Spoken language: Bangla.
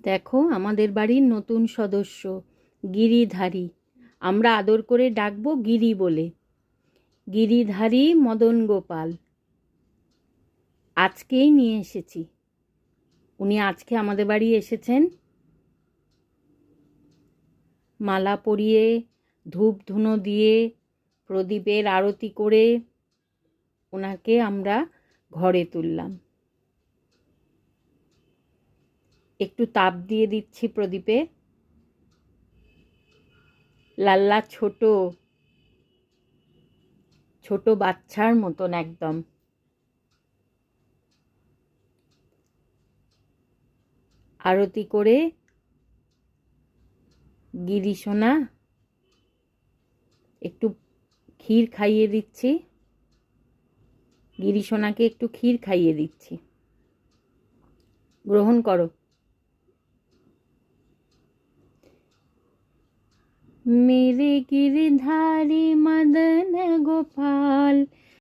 দেখো আমাদের বাড়ির নতুন সদস্য গিরিধারী। আমরা আদর করে ডাকবো গিরি বলে। গিরিধারী মদন গোপাল আজকেই নিয়ে এসেছি। উনি আজকে আমাদের বাড়ি এসেছেন। মালা পরিয়ে, ধূপ ধুনো দিয়ে, প্রদীপের আরতি করে ওনাকে আমরা ঘরে তুললাম। একটু তাপ দিয়ে দিচ্ছি প্রদীপে। লাল্লা ছোট ছোট বাচ্চার মতন একদম। আরতি করে গিরি সোনা একটু ক্ষীর খাইয়ে দিচ্ছি। গিরি সোনাকে একটু ক্ষীর খাইয়ে দিচ্ছি, গ্রহণ করো। मेरे गिरधारी मदन गोपाल